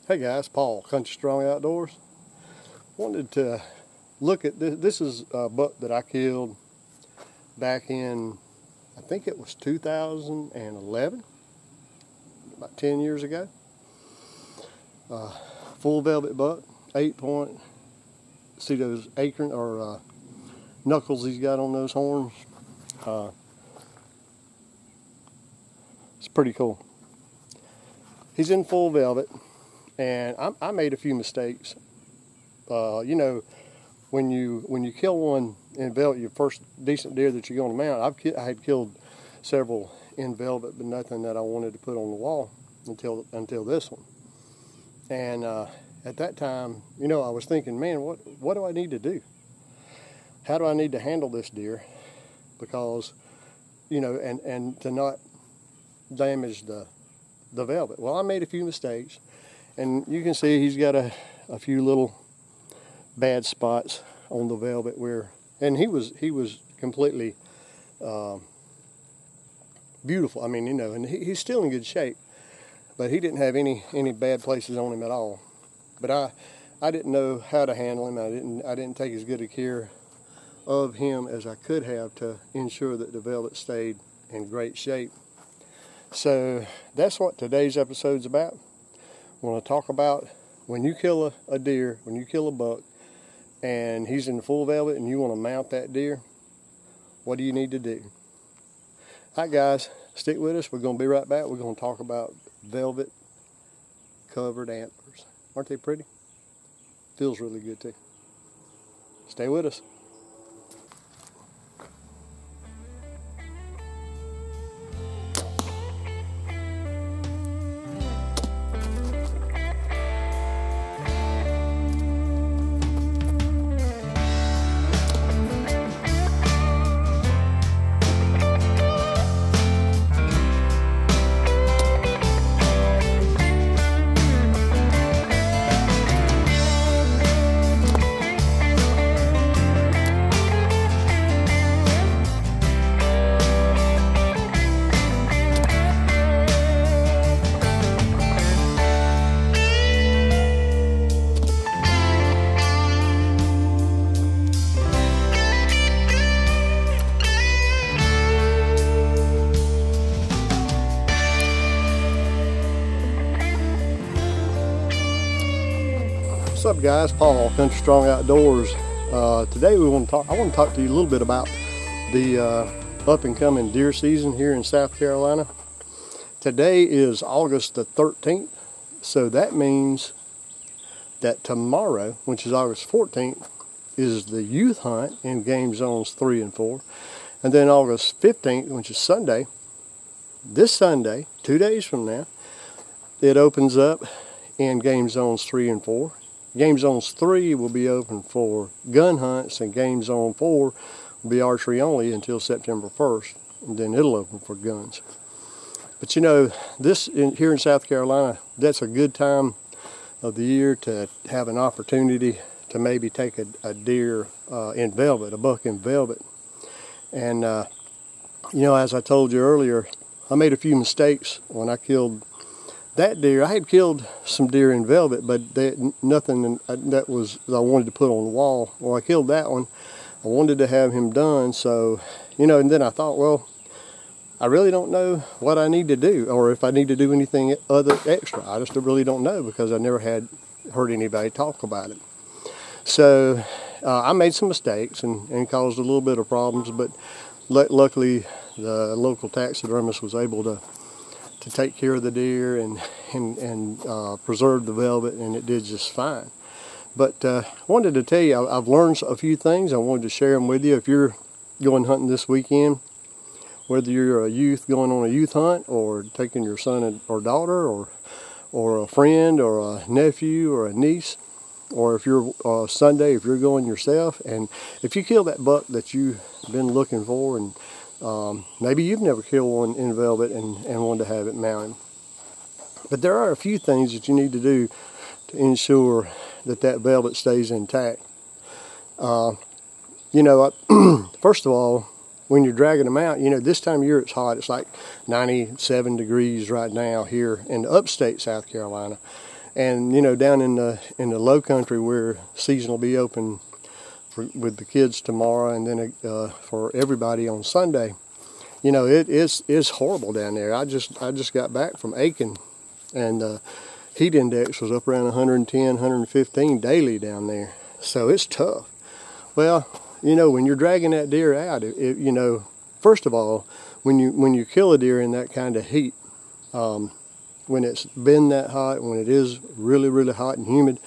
Hey guys, Paul, Country Strong Outdoors. Wanted to look at this. This is a buck that I killed back in, I think it was 2011, about 10 years ago. Full velvet buck, 8-point. See those acorn or knuckles he's got on those horns? It's pretty cool. He's in full velvet. And I made a few mistakes. You know, when you kill one in velvet, your first decent deer that you're going to mount. I had killed several in velvet, but nothing that I wanted to put on the wall until this one. And at that time, you know, I was thinking, man, what do I need to do? How do I need to handle this deer? Because, you know, and to not damage the velvet. Well, I made a few mistakes. And you can see he's got a few little bad spots on the velvet and he was completely beautiful. I mean, you know, and he's still in good shape, but he didn't have any bad places on him at all. But I didn't know how to handle him. I didn't take as good a care of him as I could have to ensure that the velvet stayed in great shape. So that's what today's episode's about. I want to talk about when you kill a deer, when you kill a buck, and he's in full velvet and you want to mount that deer, what do you need to do? All right, guys, stick with us. We're going to be right back. We're going to talk about velvet covered antlers. Aren't they pretty? Feels really good too. Stay with us. What's up, guys? Paul, Country Strong Outdoors. Today I want to talk to you a little bit about the up and coming deer season here in South Carolina. Today is August the 13th, so that means that tomorrow, which is August 14th, is the youth hunt in game zones 3 and 4, and then August 15th, which is Sunday, this Sunday, 2 days from now, it opens up in game zones 3 and 4. Game zones 3 will be open for gun hunts, and game zone 4 will be archery only until September 1st, and then it'll open for guns. But you know, here in South Carolina, that's a good time of the year to have an opportunity to maybe take a deer in velvet, a buck in velvet. And you know, as I told you earlier, I made a few mistakes when I killed that deer. I had killed some deer in velvet, but nothing that I wanted to put on the wall. Well, I killed that one. I wanted to have him done, so, you know, and then I thought, well, I really don't know what I need to do, or if I need to do anything other extra. I just really don't know, because I never had heard anybody talk about it. So I made some mistakes and caused a little bit of problems, but luckily the local taxidermist was able to take care of the deer and preserve the velvet, and it did just fine. But I wanted to tell you, I've learned a few things. I wanted to share them with you. If you're going hunting this weekend, whether you're a youth going on a youth hunt, or taking your son or daughter, or a friend, or a nephew, or a niece, or if you're Sunday, if you're going yourself, and if you kill that buck that you've been looking for, and maybe you've never killed one in velvet and wanted to have it mounted. But there are a few things that you need to do to ensure that velvet stays intact. You know, first of all, when you're dragging them out, you know, this time of year it's hot. It's like 97 degrees right now here in upstate South Carolina. And you know, down in the low country where season will be open with the kids tomorrow, and then for everybody on Sunday, you know, it's horrible down there. I just got back from Aiken, and heat index was up around 110, 115 daily down there. So it's tough. Well, you know, when you're dragging that deer out, you know, first of all, when you kill a deer in that kind of heat, when it's been that hot, when it is really, really hot and humid,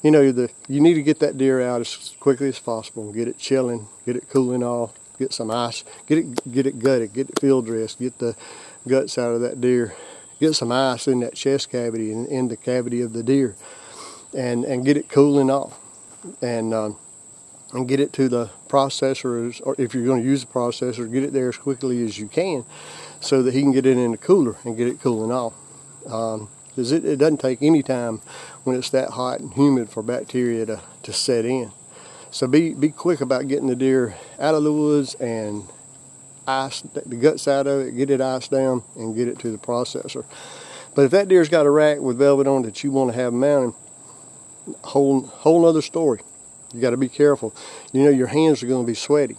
you know, you need to get that deer out as quickly as possible and get it chilling, get it cooling off, get some ice, get it gutted, get it field dressed, get the guts out of that deer, get some ice in that chest cavity and in the cavity of the deer, and get it cooling off, and get it to the processor, or if you're going to use the processor, get it there as quickly as you can so that he can get it in the cooler and get it cooling off. Because it doesn't take any time when it's that hot and humid for bacteria to set in. So be quick about getting the deer out of the woods and ice the guts out of it, get it iced down, and get it to the processor. But if that deer's got a rack with velvet on that you want to have mounted, whole other story. You got to be careful. You know, your hands are going to be sweaty,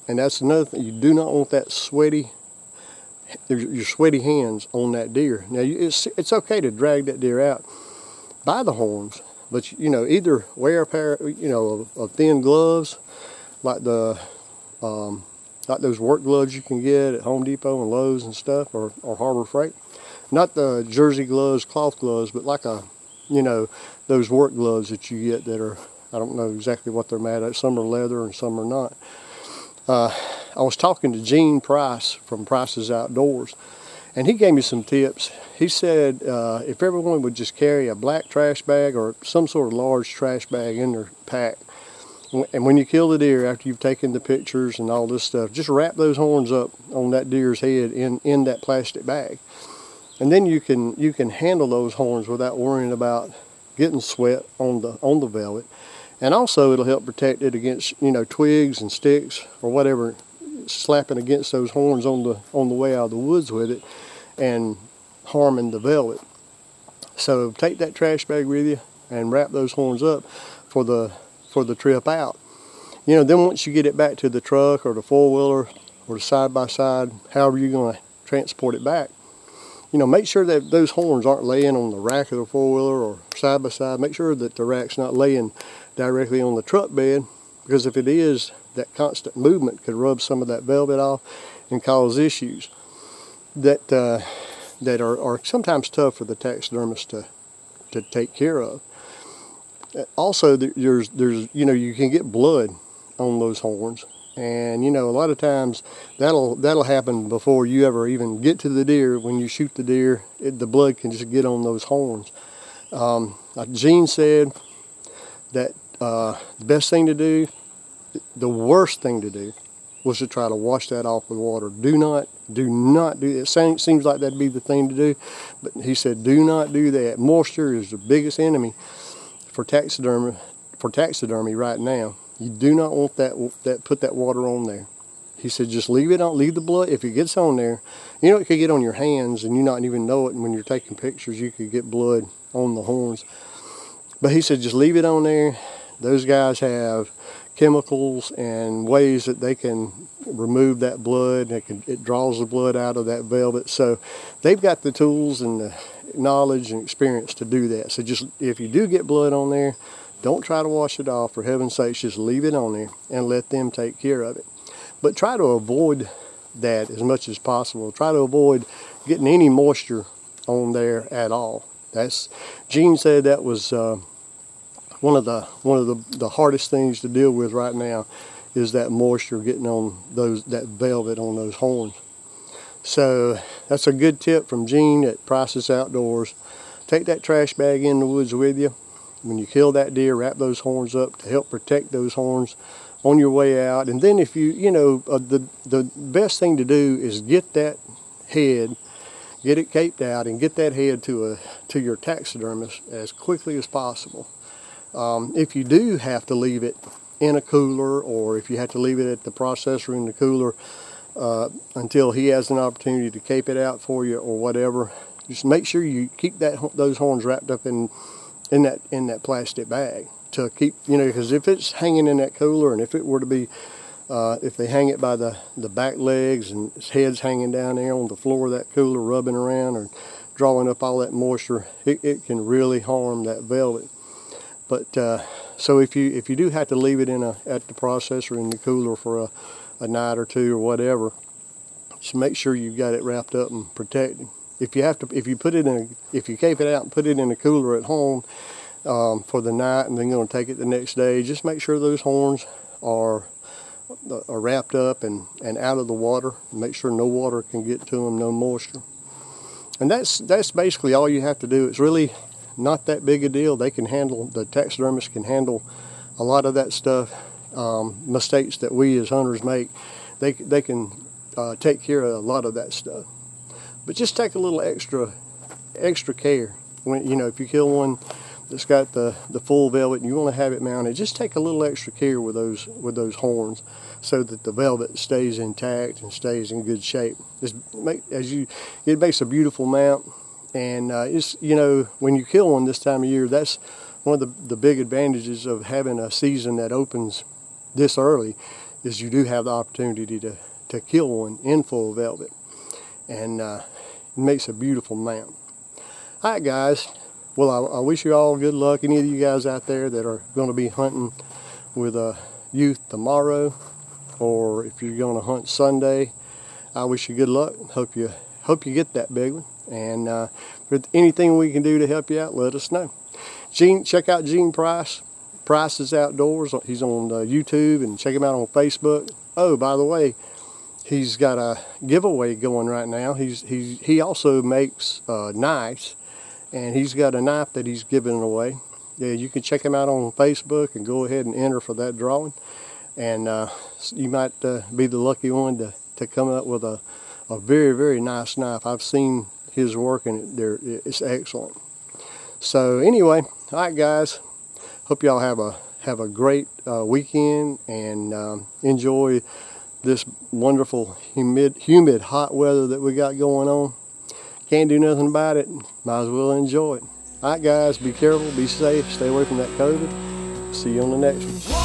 and that's another thing. You do not want that your sweaty hands on that deer. Now, it's okay to drag that deer out by the horns, but you know, either wear a pair, you know, of thin gloves, like those work gloves you can get at Home Depot and Lowe's and stuff, or Harbor Freight. Not the jersey gloves, cloth gloves, but like you know, those work gloves that you get that are, I don't know exactly what they're made of. Some are leather and some are not. I was talking to Gene Price from Price's Outdoors, and he gave me some tips. He said if everyone would just carry a black trash bag or some sort of large trash bag in their pack, and when you kill the deer, after you've taken the pictures and all this stuff, just wrap those horns up on that deer's head in that plastic bag. And then you can handle those horns without worrying about getting sweat on the velvet. And also it'll help protect it against, you know, twigs and sticks or whatever slapping against those horns on the way out of the woods with it and harming the velvet. So take that trash bag with you and wrap those horns up for the trip out. You know, then once you get it back to the truck or the four-wheeler or the side-by-side, however you're going to transport it back, you know, make sure that those horns aren't laying on the rack of the four-wheeler or side-by-side. Make sure that the rack's not laying directly on the truck bed, because if it is, that constant movement could rub some of that velvet off and cause issues that are sometimes tough for the taxidermist to take care of. Also, there's you know, you can get blood on those horns, and you know, a lot of times that'll happen before you ever even get to the deer. When you shoot the deer, the blood can just get on those horns. Like Gene said, that the best thing to do, the worst thing to do, was to try to wash that off with water. Do not do it. Seems like that'd be the thing to do, but he said do not do that. Moisture is the biggest enemy for taxidermy right now. You do not want put that water on there. He said just leave it on, leave the blood. If it gets on there, you know, it could get on your hands and you not even know it, and when you're taking pictures you could get blood on the horns. But he said just leave it on there. Those guys have chemicals and ways that they can remove that blood. It draws the blood out of that velvet. So they've got the tools and the knowledge and experience to do that. So just, if you do get blood on there, don't try to wash it off. For heaven's sakes, just leave it on there and let them take care of it. But try to avoid that as much as possible. Try to avoid getting any moisture on there at all. Gene said that was one of the hardest things to deal with right now, is that moisture getting on that velvet on those horns. So that's a good tip from Gene at Price's Outdoors. Take that trash bag in the woods with you. When you kill that deer, wrap those horns up to help protect those horns on your way out. And then if the best thing to do is get that head, get it caped out, and get that head to your taxidermist as quickly as possible. If you do have to leave it in a cooler, or if you have to leave it at the processor in the cooler until he has an opportunity to cape it out for you or whatever, just make sure you keep those horns wrapped up in in that plastic bag to keep, you know, because if it's hanging in that cooler, and if it were to be, if they hang it by the back legs and its head's hanging down there on the floor of that cooler, rubbing around or drawing up all that moisture, it can really harm that velvet. But so if you do have to leave it at the processor in the cooler for a night or two or whatever, just make sure you've got it wrapped up and protected. If you cape it out and put it in a cooler at home for the night, and then going to take it the next day, just make sure those horns are wrapped up and out of the water. Make sure no water can get to them, no moisture. And that's basically all you have to do. It's really not that big a deal. They can handle, the taxidermist can handle a lot of that stuff. Mistakes that we as hunters make, they can take care of a lot of that stuff. But just take a little extra care. When, you know, if you kill one that's got the full velvet and you want to have it mounted, just take a little extra care with those horns, so that the velvet stays intact and stays in good shape. It makes a beautiful mount, and it's, you know, when you kill one this time of year, that's one of the big advantages of having a season that opens this early, is you do have the opportunity to kill one in full velvet, and it makes a beautiful mount. All right, guys. Well, I wish you all good luck. Any of you guys out there that are going to be hunting with youth tomorrow, or if you're going to hunt Sunday, I wish you good luck. Hope you get that big one. And if anything we can do to help you out, let us know. Check out Gene Price. Price is Outdoors. He's on YouTube, and check him out on Facebook. Oh, by the way, he's got a giveaway going right now. He also makes knives. And he's got a knife that he's giving away. Yeah, you can check him out on Facebook and go ahead and enter for that drawing. And you might be the lucky one to come up with a very, very nice knife. I've seen his work, and it's excellent. So anyway, all right, guys. Hope y'all have a great weekend, and enjoy this wonderful humid hot weather that we got going on. Can't do nothing about it. Might as well enjoy it. All right, guys, be careful, be safe, stay away from that COVID. See you on the next one.